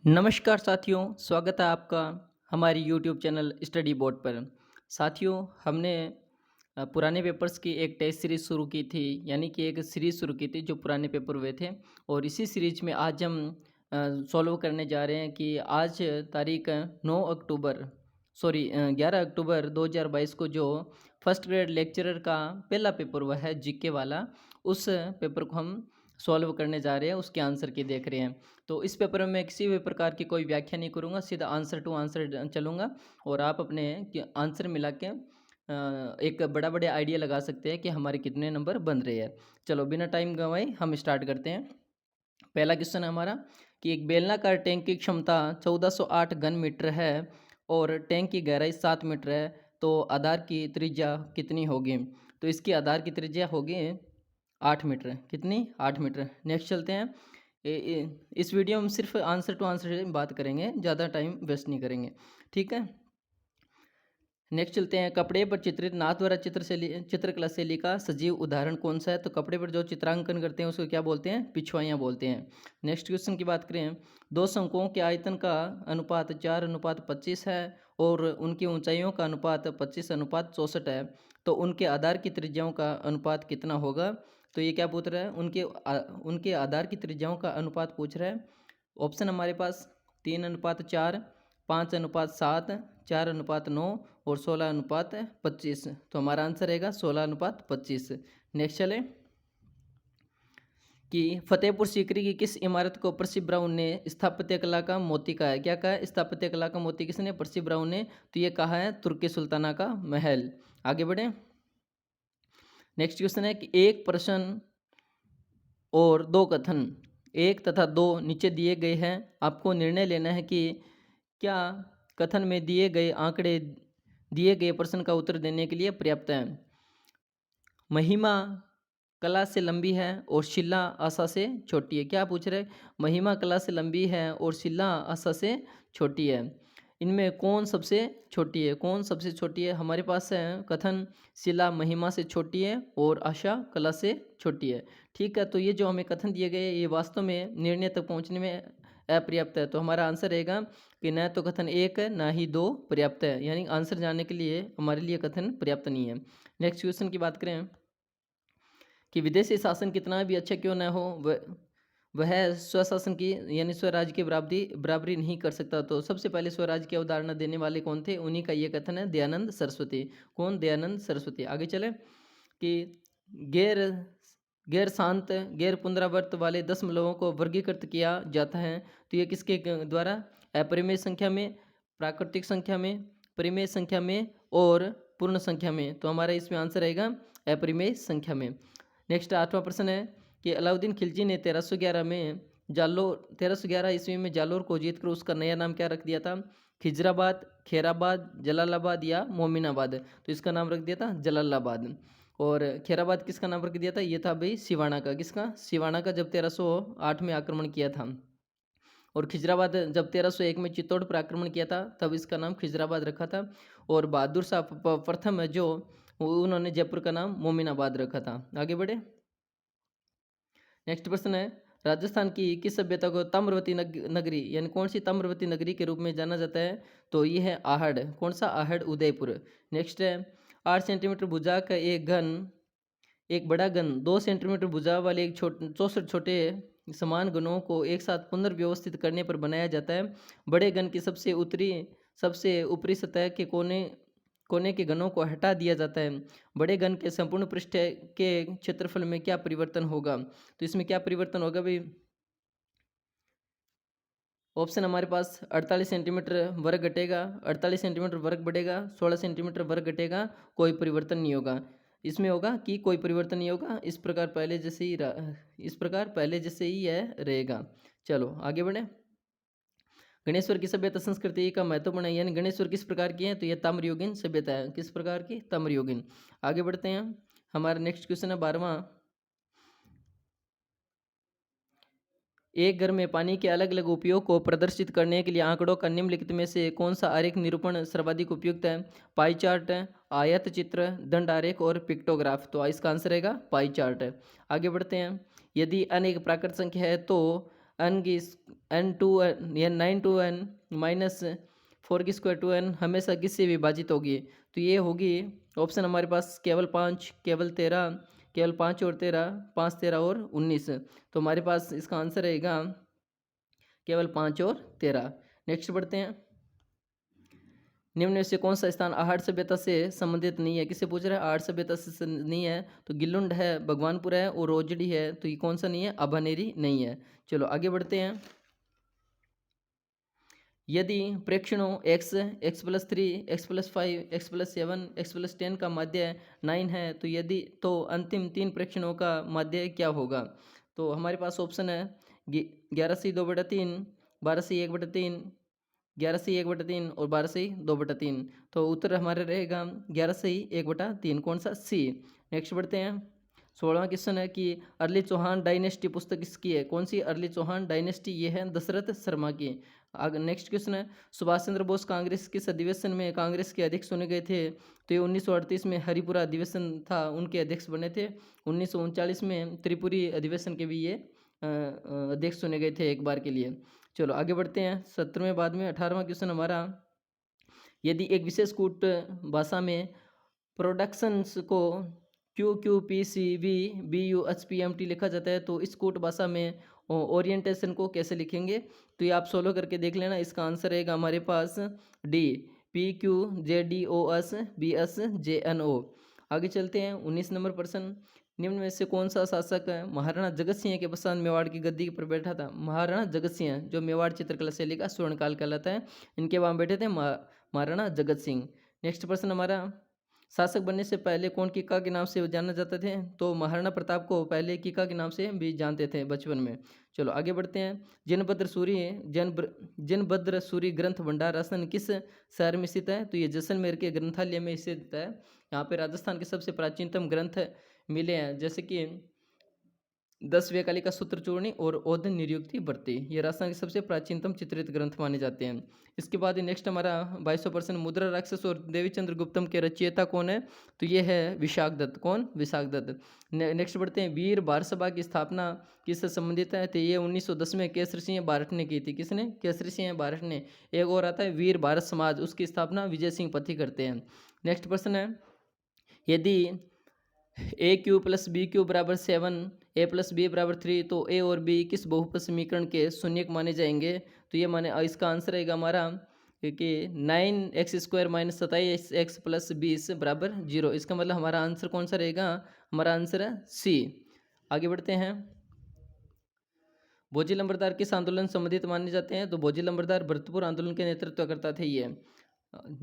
नमस्कार साथियों, स्वागत है आपका हमारी यूट्यूब चैनल स्टडी बोर्ड पर। साथियों, हमने पुराने पेपर्स की एक टेस्ट सीरीज़ शुरू की थी, यानी कि एक सीरीज़ शुरू की थी जो पुराने पेपर हुए थे। और इसी सीरीज़ में आज हम सॉल्व करने जा रहे हैं कि आज तारीख 9 अक्टूबर 11 अक्टूबर 2022 को जो फर्स्ट ग्रेड लेक्चरर का पहला पेपर हुआ है जीके वाला, उस पेपर को हम सॉल्व करने जा रहे हैं, उसके आंसर की देख रहे हैं। तो इस पेपर में मैं किसी भी प्रकार की कोई व्याख्या नहीं करूँगा, सीधा आंसर टू आंसर चलूँगा और आप अपने आंसर मिला के एक बड़े आइडिया लगा सकते हैं कि हमारे कितने नंबर बन रहे हैं। चलो बिना टाइम गंवाए हम स्टार्ट करते हैं। पहला क्वेश्चन है हमारा कि एक बेलनाकार टैंक की क्षमता 1408 घन मीटर है और टैंक की गहराई 7 मीटर है, तो आधार की त्रिज्या कितनी होगी? तो इसकी आधार की त्रिज्या होगी 8 मीटर। कितनी? 8 मीटर। नेक्स्ट चलते हैं। इस वीडियो में सिर्फ आंसर टू आंसर बात करेंगे, ज़्यादा टाइम वेस्ट नहीं करेंगे, ठीक है। नेक्स्ट चलते हैं। कपड़े पर चित्रित नाथ द्वारा चित्रकला शैली का सजीव उदाहरण कौन सा है? तो कपड़े पर जो चित्रांकन करते हैं उसको क्या बोलते हैं? पिछवाइयाँ बोलते हैं। नेक्स्ट क्वेश्चन की बात करें, दो शंकुओं के आयतन का अनुपात 4:25 है और उनकी ऊंचाइयों का अनुपात 25:64 है, तो उनके आधार की त्रिज्याओं का अनुपात कितना होगा? तो ये क्या पूछ रहा है? उनके आधार की त्रिज्याओं का अनुपात पूछ रहा है। ऑप्शन हमारे पास 3:4, 5:7, 4:9 और 16:25। तो हमारा आंसर रहेगा 16:25। नेक्स्ट चले कि फतेहपुर सीकरी की किस इमारत को पर्सी ब्राउन ने स्थापत्य कला का मोती कहा है? क्या कहा है? स्थापत्य कला का मोती किसने? पर्सी ब्राउन ने। तो ये कहा है तुर्की सुल्ताना का महल। आगे बढ़े। नेक्स्ट क्वेश्चन है कि एक प्रश्न और दो कथन, एक तथा दो नीचे दिए गए हैं। आपको निर्णय लेना है कि क्या कथन में दिए गए आंकड़े दिए गए प्रश्न का उत्तर देने के लिए पर्याप्त हैं। महिमा कला से लंबी है और शिला आशा से छोटी है। क्या पूछ रहे? महिमा कला से लंबी है और शिला आशा से छोटी है। इनमें कौन सबसे छोटी है? कौन सबसे छोटी है? हमारे पास है कथन शिला महिमा से छोटी है और आशा कला से छोटी है। ठीक है, तो ये जो हमें कथन दिए गए ये वास्तव में निर्णय तक पहुंचने में अपर्याप्त है। तो हमारा आंसर रहेगा कि न तो कथन एक है ना ही दो पर्याप्त है, यानी आंसर जानने के लिए हमारे लिए कथन पर्याप्त नहीं है। नेक्स्ट क्वेश्चन की बात करें कि विदेशी शासन कितना भी अच्छा क्यों न हो, वह स्वशासन की यानी स्वराज की बराबरी नहीं कर सकता। तो सबसे पहले स्वराज की अवधारणा देने वाले कौन थे? उन्हीं का ये कथन है, दयानंद सरस्वती। कौन? दयानंद सरस्वती। आगे चले कि गैर गैर शांत गैर पुनरावर्त वाले दशमलवों को वर्गीकृत किया जाता है, तो ये किसके द्वारा? अपरिमेय संख्या में, प्राकृतिक संख्या में, परिमेय संख्या में और पूर्ण संख्या में। तो हमारा इसमें आंसर रहेगा अपरिमेय संख्या में। नेक्स्ट 8वां प्रश्न है कि अलाउद्दीन खिलजी ने 1311 ईस्वी में जालोर को जीतकर उसका नया नाम क्या रख दिया था? खिजराबाद, खैराबाद, जलालाबाद या मोमिनाबाद। तो इसका नाम रख दिया था जलालाबाद। और खैराबाद किसका नाम रख दिया था? ये था भाई सिवाना का। किसका? सिवाना का, जब 1308 में आक्रमण किया था। और खिजराबाद जब 1301 में चित्तौड़ पर आक्रमण किया था, तब इसका नाम खिजराबाद रखा था। और बहादुर शाह प्रथम है जो, उन्होंने जयपुर का नाम मोमिनाबाद रखा था। आगे बढ़े। नेक्स्ट प्रश्न है, राजस्थान की किस सभ्यता को ताम्रवती नगरी यानी कौन सी ताम्रवती नगरी के रूप में जाना जाता है? तो ये है आहड़। कौन सा? आहड़, उदयपुर। नेक्स्ट है 8 सेंटीमीटर भुजा का एक बड़ा गन 2 सेंटीमीटर भुजा वाले एक 64 छोटे समान गनों को एक साथ पुनर्व्यवस्थित करने पर बनाया जाता है। बड़े गन की सबसे ऊपरी सतह के कोने कोने के गनों को हटा दिया जाता है। बड़े गन के संपूर्ण पृष्ठ के क्षेत्रफल में क्या परिवर्तन होगा? तो इसमें क्या परिवर्तन होगा भाई? ऑप्शन हमारे पास 48 सेंटीमीटर वर्ग घटेगा, 48 सेंटीमीटर वर्ग बढ़ेगा, 16 सेंटीमीटर वर्ग घटेगा, कोई परिवर्तन नहीं होगा। इसमें होगा कि कोई परिवर्तन नहीं होगा, इस प्रकार पहले जैसे ही यह रहेगा। चलो आगे बढ़े। गणेश्वर की सभ्यता संस्कृति का महत्वपूर्ण है, यानी गणेश्वर किस प्रकार की है? तो यह ताम्रयुगीन सभ्यता है। किस प्रकार की? ताम्रयुगीन। आगे बढ़ते हैं। हमारा नेक्स्ट क्वेश्चन है 12वां। एक घर में पानी के अलग अलग उपयोग को प्रदर्शित करने के लिए आंकड़ों का निम्नलिखित में से कौन सा आरेख निरूपण सर्वाधिक उपयुक्त है? पाई चार्ट, आयत चित्र, दंड आरेख और पिक्टोग्राफ। तो इसका आंसर रहेगा पाई चार्ट। आगे बढ़ते हैं। यदि अनेक प्राकृत संख्या है तो एन की एन टू या 9 माइनस 4 हमेशा किससे विभाजित होगी, तो ये होगी ऑप्शन हमारे पास केवल 5, केवल 13, केवल 5 और 13, 5 13 और 19। तो हमारे पास इसका आंसर रहेगा केवल 5 और 13। नेक्स्ट बढ़ते हैं। निम्न में से कौन सा स्थान आहट सभ्यता से संबंधित नहीं है, किससे पूछ रहा है, आहट सभ्यता से नहीं है, तो गिल्लुंड है, भगवानपुर है और रोजड़ी है, तो ये कौन सा नहीं है, अभानेरी नहीं है। चलो आगे बढ़ते हैं। यदि प्रेक्षणों x, x+3, x+5, x+7, x+10 का माध्य 9 है, तो यदि तो अंतिम 3 प्रेक्षणों का माध्य क्या होगा, तो हमारे पास ऑप्शन है 11/2/3, 12/1/3, 11/1/3 और 12/2/3। तो उत्तर हमारे रहेगा 11/1/3, कौन सा, सी। नेक्स्ट बढ़ते हैं। 16वां क्वेश्चन है कि अर्ली चौहान डायनेस्टी पुस्तक किसकी है, कौन सी अर्ली चौहान डायनेस्टी, ये है दशरथ शर्मा की। आगे नेक्स्ट क्वेश्चन है, सुभाष चंद्र बोस कांग्रेस किस अधिवेशन में कांग्रेस के अध्यक्ष चुने गए थे, तो ये 1938 में हरिपुरा अधिवेशन था, उनके अध्यक्ष बने थे। 1939 में त्रिपुरी अधिवेशन के भी ये अध्यक्ष चुने गए थे एक बार के लिए। चलो आगे बढ़ते हैं 17वें बाद में। 18वां क्वेश्चन हमारा, यदि एक विशेष कूट भाषा में प्रोडक्शंस को QQPCVBUHPMT लिखा जाता है, तो इस कूट भाषा में ओरिएंटेशन को कैसे लिखेंगे, तो ये आप सोल्व करके देख लेना। इसका आंसर रहेगा हमारे पास डी, PQJDOSBSJNO। आगे चलते हैं 19 नंबर प्रश्न। निम्न में से कौन सा शासक महाराणा जगत सिंह के पश्चात मेवाड़ की गद्दी पर बैठा था। महाराणा जगत सिंह जो मेवाड़ चित्रकला शैली का स्वर्णकाल कहलाता है, इनके वहाँ बैठे थे महाराणा जगत सिंह। नेक्स्ट प्रश्न हमारा, शासक बनने से पहले कौन किक्का के नाम से जाना जाते थे, तो महाराणा प्रताप को पहले किक्का के नाम से भी जानते थे बचपन में। चलो आगे बढ़ते हैं। जिनभद्र सूरी ग्रंथ भंडार राजस्थान किस शहर में स्थित है, तो ये जैसलमेर के ग्रंथालय में स्थित है। यहाँ पे राजस्थान के सबसे प्राचीनतम ग्रंथ मिले हैं, जैसे कि 10वें कालिका सूत्र चूर्णी और ओध निरुक्ति बरती, ये राजस्थान के सबसे प्राचीनतम चित्रित ग्रंथ माने जाते हैं। इसके बाद नेक्स्ट हमारा 22% मुद्रा राक्षस और देवीचंद्र गुप्तम के रचयिता कौन है, तो ये है विशाख दत्त। कौन, विशाख दत्त। नेक्स्ट बढ़ते हैं। वीर भारत सभा की स्थापना किससे संबंधित है, तो ये 1910 में केसरी सिंह बारठ ने की थी। किसने, केसरी सिंह बारठ ने। एक और आता है वीर भारत समाज, उसकी स्थापना विजय सिंह पति करते हैं। नेक्स्ट प्रश्न है, यदि AQ+BQ = 7, A+B = 3, तो A और B किस बहुपद समीकरण के शून्यक माने जाएंगे, तो ये माने, इसका आंसर रहेगा हमारा कि 9x² - 27x + 20 = 0। इसका मतलब हमारा आंसर कौन सा रहेगा, हमारा आंसर है सी। आगे बढ़ते हैं। भोजी लंबरदार किस आंदोलन से संबंधित माने जाते हैं, तो भोजी लंबरदार भरतपुर आंदोलन के नेतृत्व करता थे ये।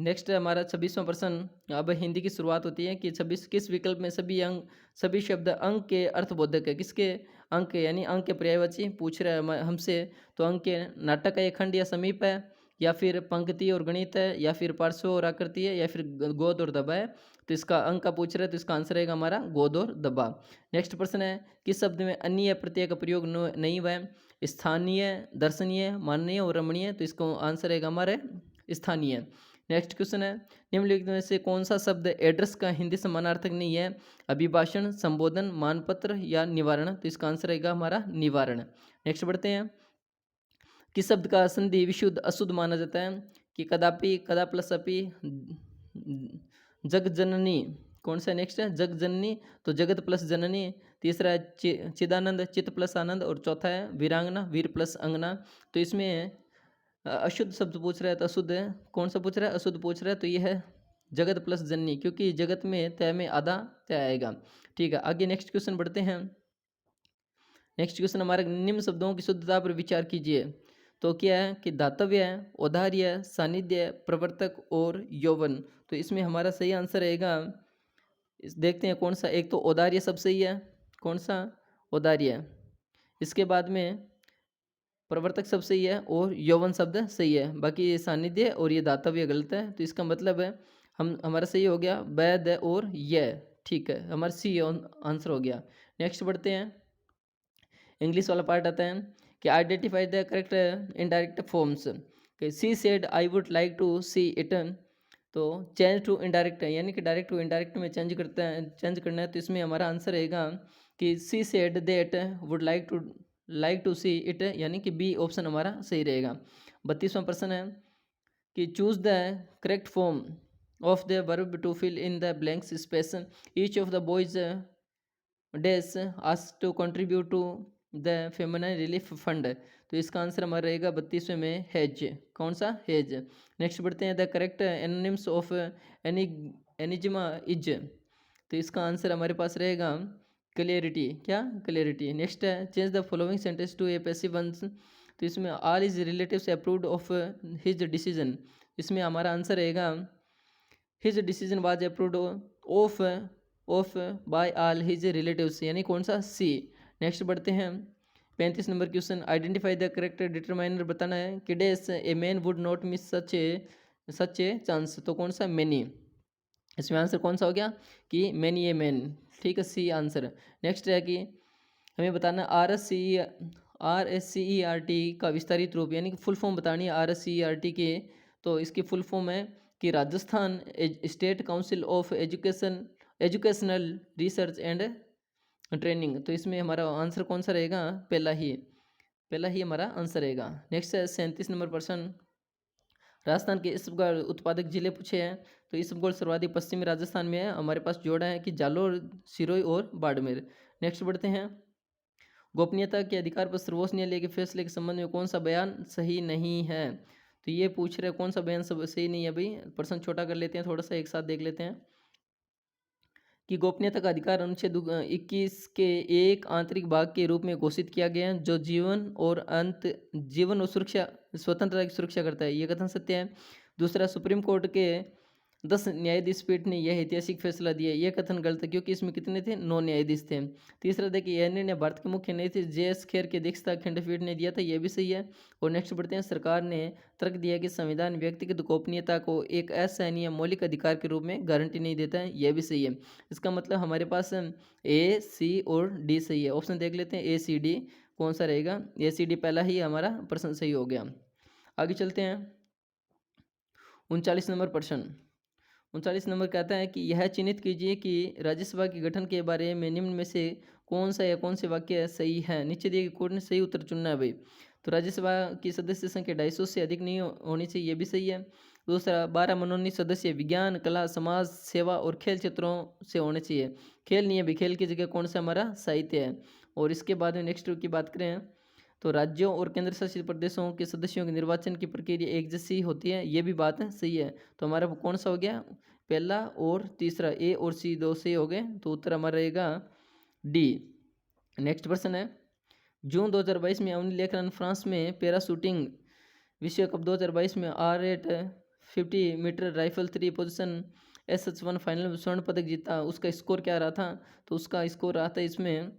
नेक्स्ट हमारा 26वां प्रश्न। अब हिंदी की शुरुआत होती है कि 26 किस विकल्प में सभी शब्द अंक के अर्थबोधक है, किसके अंक यानी अंक के पर्यायवाची पूछ रहा है हमसे, तो अंक के नाटक का एक खंड या समीप है, या फिर पंक्ति और गणित है, या फिर पार्श्व और आकृति है, या फिर गोद और दबा है। तो इसका अंक का पूछ रहे हैं, तो इसका आंसर रहेगा हमारा गोद और दबा। नेक्स्ट प्रश्न है, किस शब्द में अन्य प्रत्यय का प्रयोग नहीं हुआ है, स्थानीय, दर्शनीय, माननीय और रमणीय, तो इसका आंसर रहेगा हमारे स्थानीय। नेक्स्ट क्वेश्चन है, निम्नलिखित में से कौन सा शब्द एड्रेस का हिंदी समानार्थक नहीं है, अभिभाषण, संबोधन, मानपत्र या निवारण, तो इसका आंसर रहेगा हमारा निवारण। नेक्स्ट बढ़ते हैं। किस शब्द का संधि विशुद्ध अशुद्ध माना जाता है, कि कदापि, कदा प्लस अपि, जग जननी, कौन सा नेक्स्ट है, जग जननी, तो जगत प्लस जननी। तीसरा है चिदानंद, चित प्लस आनंद, और चौथा है वीरांगना, वीर प्लस अंगना। तो इसमें अशुद्ध शब्द पूछ रहा है, तो अशुद्ध है, कौन सा पूछ रहा है, अशुद्ध पूछ रहा है, तो ये है जगत प्लस जननी, क्योंकि जगत में तय में आधा तय आएगा। ठीक है, आगे नेक्स्ट क्वेश्चन बढ़ते हैं। नेक्स्ट क्वेश्चन हमारे, निम्न शब्दों की शुद्धता पर विचार कीजिए, तो क्या है कि धातव्य है, औदार्य, सानिध्य, प्रवर्तक और यौवन। तो इसमें हमारा सही आंसर रहेगा, देखते हैं कौन सा, एक तो औदार्य सब सही है, कौन सा, औदार्य। इसके बाद में प्रवर्तक सब सही है और यौवन शब्द सही है, बाकी ये सानिध्य और ये दातव्य गलत है। तो इसका मतलब है हमारा सही हो गया वैद और यह, ठीक है, हमारा सी आंसर हो गया। नेक्स्ट बढ़ते हैं। इंग्लिश वाला पार्ट आता है कि identify the correct indirect forms. She said I would like to see it, तो चेंज टू इनडायरेक्ट है, यानी कि डायरेक्ट टू इनडायरेक्ट में चेंज करता है, चेंज करना है। तो इसमें हमारा आंसर रहेगा कि she said that would like to like to see it, यानी कि बी ऑप्शन हमारा सही रहेगा। 32वां प्रश्न है कि choose the correct form of the verb to fill in the blanks space. Each of the boys dash ask to contribute to the feminine relief fund. तो इसका आंसर हमारा रहेगा 32वें में हेज। कौन सा? हेज। नेक्स्ट बढ़ते हैं, the correct antonyms of enigma is. तो इसका आंसर हमारे पास रहेगा क्लियरिटी। क्या? क्लियरिटी। नेक्स्ट है, change the following sentence to a passive voice. तो इसमें all his relatives approved of his decision. इसमें हमारा आंसर रहेगा his decision was approved of by all his relatives, यानी कौन सा? सी। नेक्स्ट बढ़ते हैं, 35 number question, identify the correct determiner. बताना है कि dash a man would not miss such a chance. तो कौन सा? मैनी। इसमें आंसर कौन सा हो गया कि मैनी ए मैन। ठीक है, सी आंसर। नेक्स्ट है कि हमें बताना RSCERT का विस्तारित रूप, यानी कि फुल फॉर्म बतानी है RSCERT के। तो इसकी फुल फॉर्म है कि Rajasthan state council of educational research and training. तो इसमें हमारा आंसर कौन सा रहेगा? पहला ही हमारा आंसर रहेगा। नेक्स्ट है 37 नंबर प्रश्न, राजस्थान के इसबगोल उत्पादक जिले पूछे हैं। तो इसबगोल सर्वाधिक पश्चिमी राजस्थान में है। हमारे पास जोड़ा है कि जालोर, सिरोही और बाड़मेर। नेक्स्ट बढ़ते हैं, गोपनीयता के अधिकार पर सर्वोच्च न्यायालय के फैसले के संबंध में कौन सा बयान सही नहीं है। तो ये पूछ रहे कौन सा बयान सब सही नहीं है। भाई प्रश्न छोटा कर लेते हैं, थोड़ा सा एक साथ देख लेते हैं कि गोपनीयता का अधिकार अनुच्छेद 21 के एक आंतरिक भाग के रूप में घोषित किया गया है, जो जीवन और सुरक्षा, स्वतंत्रता की सुरक्षा करता है। ये कथन सत्य है। दूसरा, सुप्रीम कोर्ट के 10 न्यायाधीश पीठ ने यह ऐतिहासिक फैसला दिया, यह कथन गलत है, क्योंकि इसमें कितने थे? 9 न्यायाधीश थे। तीसरा देखिए, यह निर्णय भारत के मुख्य न्यायाधीश JS खेर की अध्यक्षता खंडपीठ ने दिया था, यह भी सही है। और नेक्स्ट बढ़ते हैं, सरकार ने तर्क दिया कि संविधान व्यक्तिगत गोपनीयता को एक असहनीय मौलिक अधिकार के रूप में गारंटी नहीं देता है, यह भी सही है। इसका मतलब हमारे पास A, C और D सही है। ऑप्शन देख लेते हैं, A, C, D कौन सा रहेगा? A, C, D पहला ही हमारा प्रश्न सही हो गया। आगे चलते हैं, 39 नंबर प्रश्न। 39 नंबर कहता है कि यह चिन्हित कीजिए कि राज्यसभा के गठन के बारे में निम्न में से कौन सा या कौन से वाक्य सही है। नीचे दिए गए कोड ने सही उत्तर चुनना है भाई। तो राज्यसभा की सदस्य संख्या 250 से अधिक नहीं होनी चाहिए, ये भी सही है। दूसरा, 12 मनोनीत सदस्य विज्ञान, कला, समाज सेवा और खेल क्षेत्रों से होने चाहिए। खेल नहीं है भाई, खेल की जगह कौन सा हमारा? साहित्य है। और इसके बाद में नेक्स्ट की बात करें तो राज्यों और केंद्र शासित प्रदेशों के सदस्यों के निर्वाचन की प्रक्रिया एक जैसी होती है, ये भी बात सही है। तो हमारा कौन सा हो गया? पहला और तीसरा, A और C दो सही हो गए। तो उत्तर हमारा रहेगा D। नेक्स्ट प्रश्न है, जून 2022 में अवनी लेखरन फ्रांस में पैरा शूटिंग विश्व कप 2022 में R850 metre rifle 3 position SH1 final में स्वर्ण पदक जीता। उसका स्कोर क्या रहा था? तो उसका स्कोर रहा था इसमें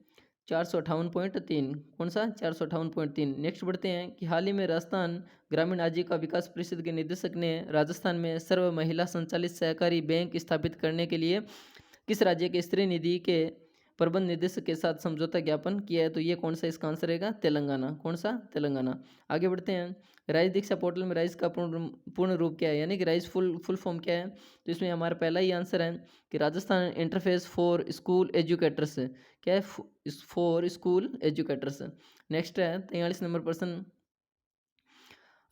458.3। कौन सा? 458.3। नेक्स्ट बढ़ते हैं कि हाल ही में राजस्थान ग्रामीण आजीविका विकास परिषद के निदेशक ने राजस्थान में सर्व महिला संचालित सहकारी बैंक स्थापित करने के लिए किस राज्य के स्त्री निधि के प्रबंध निदेशक के साथ समझौता ज्ञापन किया है। तो ये कौन सा इसका आंसर रहेगा? तेलंगाना। कौन सा? तेलंगाना। आगे बढ़ते हैं, राइज दीक्षा पोर्टल में राइज का पूर्ण रूप क्या है, यानी कि राइज फुल फॉर्म क्या है। तो इसमें हमारा पहला ही आंसर है कि Rajasthan interface for school educators. क्या है? For school educators. नेक्स्ट है 43 नंबर प्रश्न,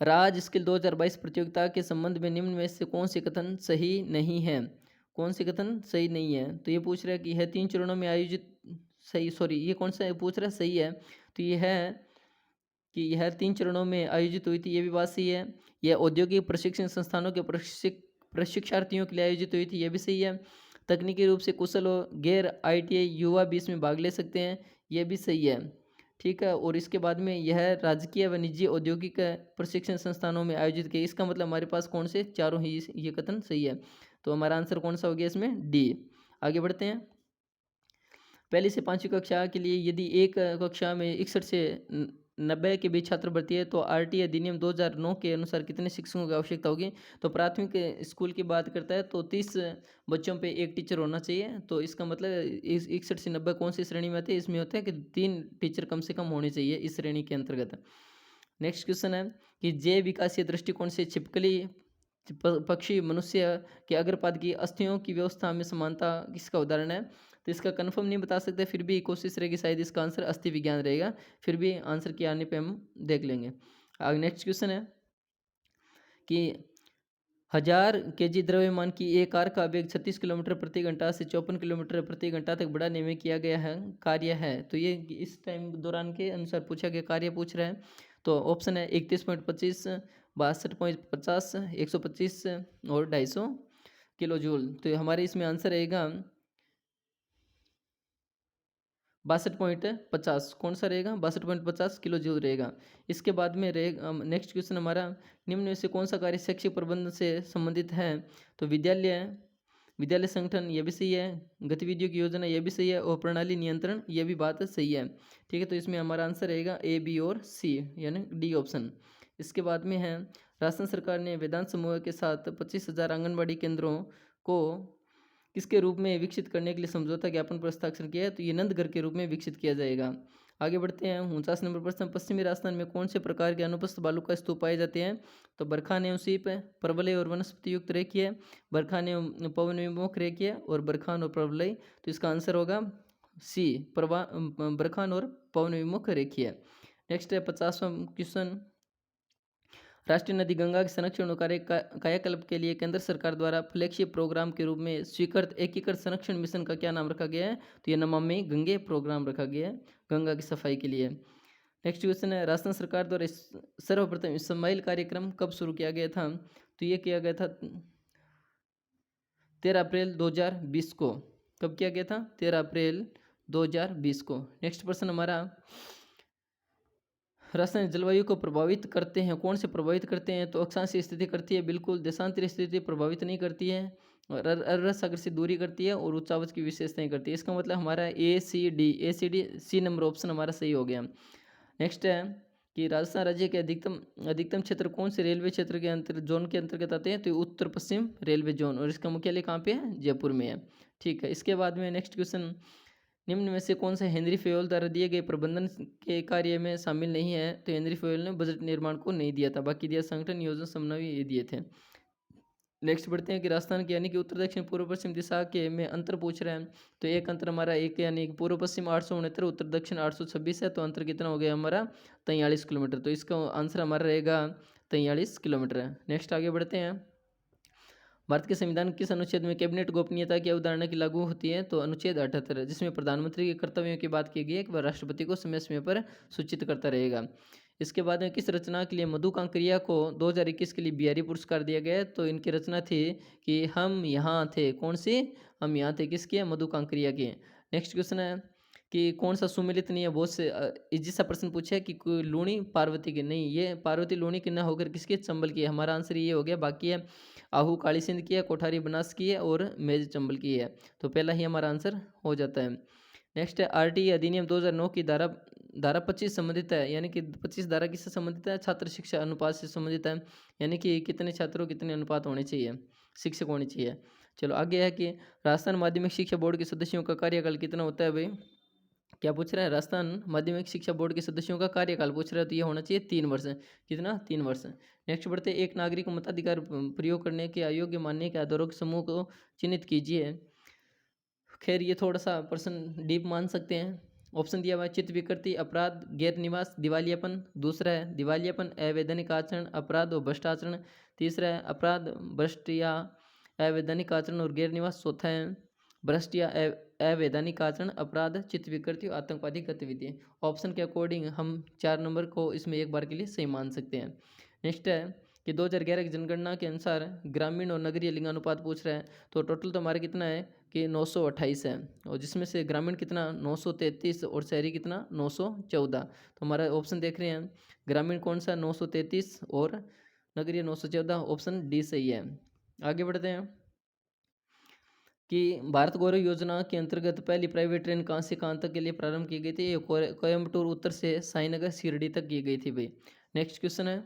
राज स्किल 2022 प्रतियोगिता के संबंध में निम्न में से कौन सी कथन सही नहीं है। कौन सी कथन सही नहीं है? तो ये पूछ रहा है कि यह 3 चरणों में आयोजित, ये कौन सा पूछ रहा है? सही है। तो ये है कि यह 3 चरणों में आयोजित हुई थी, ये भी बात सही है। यह औद्योगिक प्रशिक्षण संस्थानों के प्रशिक्षार्थियों के लिए आयोजित हुई थी, ये भी सही है। तकनीकी रूप से कुशल और गैर ITI युवा भी इसमें भाग ले सकते हैं, ये भी सही है। ठीक है, और इसके बाद में यह राजकीय व निजी औद्योगिक प्रशिक्षण संस्थानों में आयोजित किए। इसका मतलब हमारे पास कौन से? चारों ही ये कथन सही है। तो हमारा आंसर कौन सा हो गया इसमें? D। आगे बढ़ते हैं, पहली से 5वीं कक्षा के लिए यदि एक कक्षा में 61 से 90 के बीच छात्र भर्ती है तो RT अधिनियम 2009 के अनुसार कितने शिक्षकों की आवश्यकता होगी। तो प्राथमिक स्कूल की बात करता है तो 30 बच्चों पे एक टीचर होना चाहिए। तो इसका मतलब 61 से 90 कौन सी श्रेणी में आते हैं? इसमें होता है कि 3 टीचर कम से कम होने चाहिए इस श्रेणी के अंतर्गत। नेक्स्ट क्वेश्चन है कि जैव विकासीय दृष्टिकोण से छिपकली पक्षी मनुष्य के अग्रपाद की अस्थियों की व्यवस्था में समानता किसका उदाहरण है। तो इसका कंफर्म नहीं बता सकते, फिर भी कोशिश रहेगी, शायद इसका आंसर अस्थि विज्ञान रहेगा। फिर भी आंसर के आने पे हम देख लेंगे। आगे नेक्स्ट क्वेश्चन है कि 1000 kg द्रव्यमान की एक कार का वेग 36 किलोमीटर प्रति घंटा से 54 किलोमीटर प्रति घंटा तक बढ़ाने में किया गया है कार्य है। तो ये इस टाइम दौरान के अनुसार पूछा गया कार्य पूछ रहा है। तो ऑप्शन है 31.25, 62.50, 125 और 250 किलो जूल। तो हमारे इसमें आंसर रहेगा 62.50। कौन सा रहेगा? 62.50 किलो जूल रहेगा। इसके बाद में रहेगा नेक्स्ट क्वेश्चन हमारा, निम्न में से कौन सा कार्य शैक्षिक प्रबंधन से संबंधित है? तो विद्यालय विद्यालय संगठन, ये भी सही है। गतिविधियों की योजना, ये भी सही है। और प्रणाली नियंत्रण, ये भी बात सही है। ठीक है, तो इसमें हमारा आंसर रहेगा ए, बी और सी, यानी डी ऑप्शन। इसके बाद में है, राजस्थान सरकार ने वेदांत समूह के साथ 25,000 आंगनबाड़ी केंद्रों को किसके रूप में विकसित करने के लिए समझौता ज्ञापन पर हस्ताक्षर किया है? तो ये नंदगढ़ के रूप में विकसित किया जाएगा। आगे बढ़ते हैं, 49 नंबर प्रश्न, पश्चिमी राजस्थान में कौन से प्रकार के अनुपस्थित बालू का स्तूप पाए जाते हैं? तो बरखान एवं सीप, प्रबलय और वनस्पति युक्त रेखीय, बरखान एवं पवन विमुख रेखीय और बरखान और प्रबलय। तो इसका आंसर होगा सी, बरखान और पवन विमुख रेखीय। नेक्स्ट है 50वां क्वेश्चन, राष्ट्रीय नदी गंगा के संरक्षण और कायाकल्प के लिए केंद्र सरकार द्वारा फ्लैगशिप प्रोग्राम के रूप में स्वीकृत एकीकृत संरक्षण मिशन का क्या नाम रखा गया है? तो ये नमामि गंगे प्रोग्राम रखा गया है गंगा की सफाई के लिए। नेक्स्ट क्वेश्चन है, राजस्थान सरकार द्वारा सर्वप्रथम स्माइल कार्यक्रम कब शुरू किया गया था? तो ये किया गया था 13 अप्रैल 2020 को। कब किया गया था? 13 अप्रैल 2020 को। नेक्स्ट प्रश्न हमारा, राजस्थान जलवायु को प्रभावित करते हैं, कौन से प्रभावित करते हैं? तो अक्षांशीय स्थिति करती है बिल्कुल, देशांतरीय स्थिति प्रभावित नहीं करती है, और अरब सागर से दूरी करती है, और उच्चावच की विशेषताएं करती है। इसका मतलब हमारा A C D C number option हमारा सही हो गया। नेक्स्ट है कि राजस्थान राज्य के अधिकतम क्षेत्र कौन से रेलवे क्षेत्र के अंतर्गत जोन के अंतर्गत आते हैं? तो उत्तर पश्चिम रेलवे जोन, और इसका मुख्यालय कहाँ पे है? जयपुर में है। ठीक है, इसके बाद में नेक्स्ट क्वेश्चन, निम्न में से कौन सा हेनरी फेयोल द्वारा दिए गए प्रबंधन के कार्य में शामिल नहीं है? तो हेनरी फेयोल ने बजट निर्माण को नहीं दिया था, बाकी दिया संगठन, योजना, समन्वय, ये दिए थे। नेक्स्ट बढ़ते हैं कि राजस्थान के यानी कि उत्तर दक्षिण पूर्व पश्चिम दिशा के में अंतर पूछ रहे हैं। तो एक अंतर हमारा एक, यानी पूर्व पश्चिम 869, उत्तर दक्षिण 826 है। तो अंतर कितना हो गया हमारा? 43 किलोमीटर। तो इसका आंसर हमारा रहेगा 43 किलोमीटर। नेक्स्ट आगे बढ़ते हैं, भारत के संविधान किस अनुच्छेद में कैबिनेट गोपनीयता की अवधारणा की लागू होती है? तो अनुच्छेद 78, जिसमें प्रधानमंत्री के कर्तव्यों की बात की गई है कि वह राष्ट्रपति को समय समय पर सूचित करता रहेगा। इसके बाद में किस रचना के लिए मधु कांकरिया को 2021 के लिए बिहारी पुरस्कार दिया गया है? तो इनकी रचना थी कि हम यहाँ थे। कौन सी? हम यहाँ थे, किसकी है? मधु कांकरिया की। नेक्स्ट क्वेश्चन है कि कौन सा सुमेलित नहीं है? बहुत से इजी सा प्रश्न पूछा है कि कोई लूणी पार्वती की, नहीं, ये पार्वती लूणी की न होकर किसकी? चंबल की है। हमारा आंसर ये हो गया। बाकी है आहू काली सिंध की है, कोठारी बनास की है, और मेज चंबल की है। तो पहला ही हमारा आंसर हो जाता है। नेक्स्ट है, आरटीई अधिनियम 2009 की धारा 25 संबंधित है, यानी कि 25 धारा किससे संबंधित है? छात्र शिक्षा अनुपात से संबंधित है, यानी कि कितने छात्रों कितने अनुपात होने चाहिए, शिक्षक होने चाहिए। चलो आगे है कि राजस्थान माध्यमिक शिक्षा बोर्ड के सदस्यों का कार्यकाल कितना होता है? भाई क्या पूछ रहा है? राजस्थान माध्यमिक शिक्षा बोर्ड के सदस्यों का कार्यकाल पूछ रहा है, तो ये होना चाहिए 3 वर्ष। कितना? 3 वर्ष। नेक्स्ट बढ़ते, एक नागरिक को मताधिकार प्रयोग करने के अयोग्य मानने के आधारों के समूह को चिन्हित कीजिए। खैर ये थोड़ा सा प्रश्न डीप मान सकते हैं। ऑप्शन दिया हुआ है, चित्त विकृति, अपराध, गैर निवास, दिवालियापन। दूसरा है दिवालियापन, अवैधानिक आचरण, अपराध और भ्रष्ट आचरण। तीसरा है अपराध, भ्रष्ट या अवैधानिक आचरण और गैर निवास। चौथा है भ्रष्ट या अवैधानिक आचरण, अपराध, चित्त विकृति और आतंकवादी गतिविधि। ऑप्शन के अकॉर्डिंग हम 4 नंबर को इसमें एक बार के लिए सही मान सकते हैं। नेक्स्ट है कि 2011 की जनगणना के अनुसार ग्रामीण और नगरीय लिंगानुपात पूछ रहा है। तो टोटल तो हमारे कितना है कि 928 है, और जिसमें से ग्रामीण कितना? 933, और शहरी कितना? 914। तो हमारा ऑप्शन देख रहे हैं, ग्रामीण कौन सा? 933, और नगरीय 914। ऑप्शन डी सही है। आगे बढ़ते हैं कि भारत गौरव योजना के अंतर्गत पहली प्राइवेट ट्रेन कहाँ से कहाँ तक के लिए प्रारंभ की गई थी? ये कोयम्बटूर उत्तर से साईनगर शिरडी तक की गई थी भाई। नेक्स्ट क्वेश्चन है,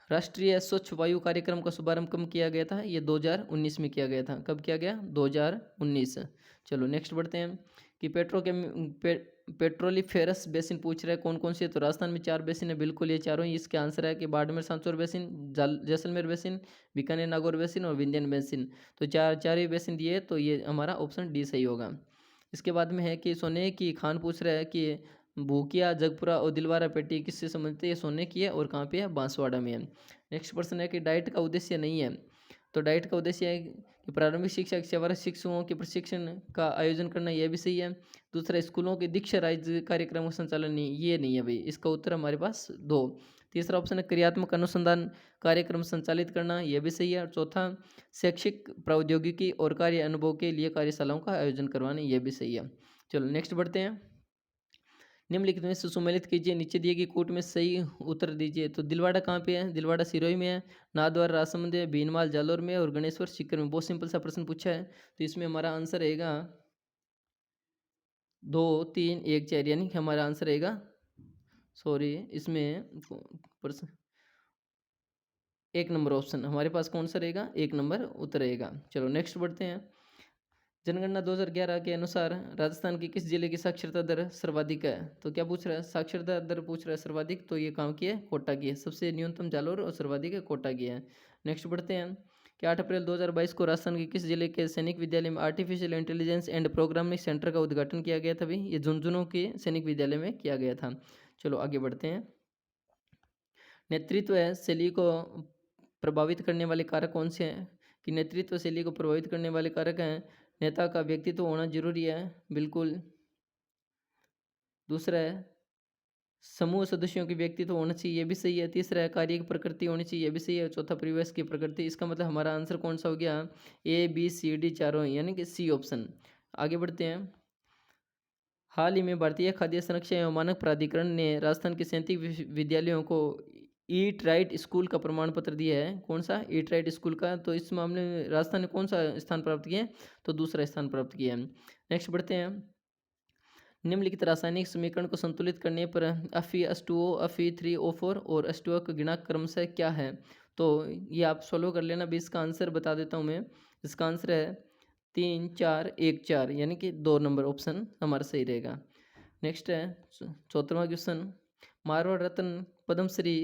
राष्ट्रीय स्वच्छ वायु कार्यक्रम का शुभारंभ कब किया गया था? ये 2019 में किया गया था। कब किया गया? 2019। चलो नेक्स्ट बढ़ते हैं कि पेट्रोलिफेरस बेसिन पूछ रहा है कौन कौन सी है। तो राजस्थान में 4 बेसिन है, बिल्कुल ये चारों ही इसके आंसर है कि Barmer Sanchore basin, Jaisalmer basin, Bikaner Nagaur basin और विंध्यन बेसिन। तो चार ही बेसिन दिए, तो ये हमारा ऑप्शन डी सही होगा। इसके बाद में है कि सोने की खान पूछ रहा है कि भूकिया, जगपुरा और दिलवारा पेटी किससे संबंधित है। ये सोने की है और कहाँ पे है, बांसवाड़ा में है। नेक्स्ट प्रश्न है कि डाइट का उद्देश्य नहीं है। तो डाइट का उद्देश्य है कि प्रारंभिक शिक्षा के सेवारत शिक्षकों के प्रशिक्षण का आयोजन करना, यह भी सही है। दूसरा, स्कूलों के दीक्षा राज्य कार्यक्रम का संचालन, नहीं, ये नहीं है भाई। इसका उत्तर हमारे पास 2। तीसरा ऑप्शन है क्रियात्मक अनुसंधान कार्यक्रम संचालित करना, यह भी सही है। और चौथा, शैक्षिक प्रौद्योगिकी और कार्य अनुभव के लिए कार्यशालाओं का आयोजन करवाना, यह भी सही है। चलो नेक्स्ट बढ़ते हैं। निम्नलिखित में से सुमेलित कीजिए, नीचे दिए गए कोट में सही उत्तर दीजिए। तो दिलवाड़ा कहाँ पे है, दिलवाड़ा सिरोही में है, नाथद्वारा राजसमंद है, भीनमाल जालोर में और गणेश्वर सीकर में। बहुत सिंपल सा प्रश्न पूछा है। तो इसमें हमारा आंसर रहेगा 2, 3, 1, 4, यानी कि हमारा आंसर रहेगा, सॉरी, इसमें प्रश्न 1 नंबर ऑप्शन हमारे पास कौन सा रहेगा, 1 नंबर उत्तर रहेगा। चलो नेक्स्ट बढ़ते हैं। जनगणना 2011 के अनुसार राजस्थान के किस जिले की साक्षरता दर सर्वाधिक है। तो क्या पूछ रहा है, साक्षरता दर पूछ रहा है सर्वाधिक, तो ये कहाँ की है, कोटा की है। सबसे न्यूनतम जालोर और सर्वाधिक है कोटा की है। नेक्स्ट बढ़ते हैं कि 8 अप्रैल 2022 को राजस्थान के किस जिले के सैनिक विद्यालय में artificial intelligence and programming centre का उद्घाटन किया गया था। भाई ये झुंझुनू के सैनिक विद्यालय में किया गया था। चलो आगे बढ़ते हैं। नेतृत्व शैली को प्रभावित करने वाले कारक कौन से हैं। कि नेतृत्व शैली को प्रभावित करने वाले कारक हैं, नेता का व्यक्तित्व होना जरूरी है, बिल्कुल। दूसरा है समूह सदस्यों की व्यक्तित्व होना चाहिए, ये भी सही है। तीसरा है कार्य की प्रकृति होनी चाहिए, ये भी सही है। चौथा परिवेश की प्रकृति। इसका मतलब हमारा आंसर कौन सा हो गया, ए बी सी डी चारों, यानी कि सी ऑप्शन। आगे बढ़ते हैं। हाल ही में भारतीय खाद्य संरक्षण एवं मानक प्राधिकरण ने राजस्थान के 37 विद्यालयों को ईट राइट स्कूल का प्रमाण पत्र दिया है। कौन सा, ईट राइट स्कूल का। तो इस मामले में राजस्थान ने कौन सा स्थान प्राप्त किया है, तो दूसरा स्थान प्राप्त किया है। नेक्स्ट बढ़ते हैं। निम्नलिखित रासायनिक समीकरण को संतुलित करने पर Fe2O, Fe3O4 और H2O का गुणांक क्रमशः क्या है। तो ये आप सोल्व कर लेना। भी इसका आंसर बता देता हूँ मैं। इसका आंसर है 3, 4, 1, 4, यानी कि 2 नंबर ऑप्शन हमारा सही रहेगा। नेक्स्ट है 14वां क्वेश्चन। मारवाड़ रत्न पद्मश्री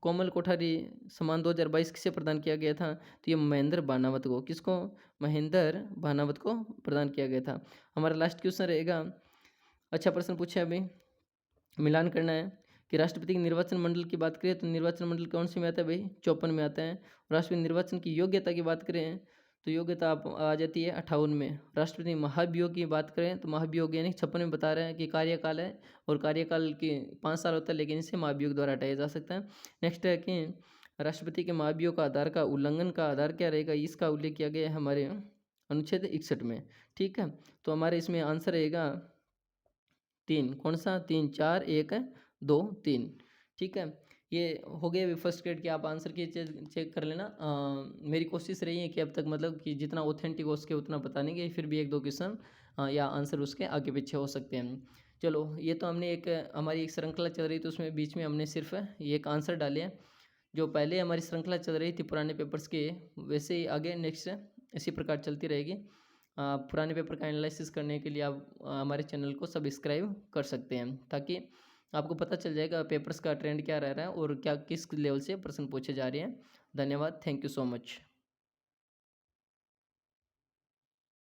कोमल कोठारी सम्मान 2022 किसे प्रदान किया गया था। तो ये महेंद्र भानावत को, किसको, महेंद्र भानावत को प्रदान किया गया था। हमारा लास्ट क्वेश्चन रहेगा, अच्छा प्रश्न पूछा है अभी, मिलान करना है कि राष्ट्रपति के निर्वाचन मंडल की बात करें तो निर्वाचन मंडल कौन से में आता है भाई, 54 में आता है। राष्ट्रपति निर्वाचन की योग्यता की बात करें तो योग्यता आप आ जाती है 58 में। राष्ट्रपति महाभियोग की बात करें तो महाभियोग यानी 56 में बता रहे हैं कि कार्यकाल है और कार्यकाल के 5 साल होता है, लेकिन इसे महाभियोग द्वारा हटाया जा सकता है। नेक्स्ट है कि राष्ट्रपति के महाभियोग का आधार का उल्लंघन का आधार क्या रहेगा, इसका उल्लेख किया गया है हमारे अनुच्छेद 61 में। ठीक है, तो हमारे इसमें आंसर रहेगा 3। कौन सा, 3, 4, 1, 2, 3। ठीक है, ये हो गया फर्स्ट ग्रेड के। आप आंसर की चेक कर लेना। मेरी कोशिश रही है कि अब तक मतलब कि जितना ऑथेंटिक हो सके उतना बताने के, फिर भी 1-2 क्वेश्चन या आंसर उसके आगे पीछे हो सकते हैं। चलो ये तो हमने एक हमारी एक श्रृंखला चल रही थी, उसमें बीच में हमने सिर्फ ये एक आंसर डाले हैं। जो पहले हमारी श्रृंखला चल रही थी पुराने पेपर्स के, वैसे ही आगे नेक्स्ट इसी प्रकार चलती रहेगी। पुराने पेपर का एनालिसिस करने के लिए आप हमारे चैनल को सब्सक्राइब कर सकते हैं, ताकि आपको पता चल जाएगा पेपर्स का ट्रेंड क्या रह रहा है और क्या किस लेवल से प्रश्न पूछे जा रहे हैं। धन्यवाद, थैंक यू सो मच।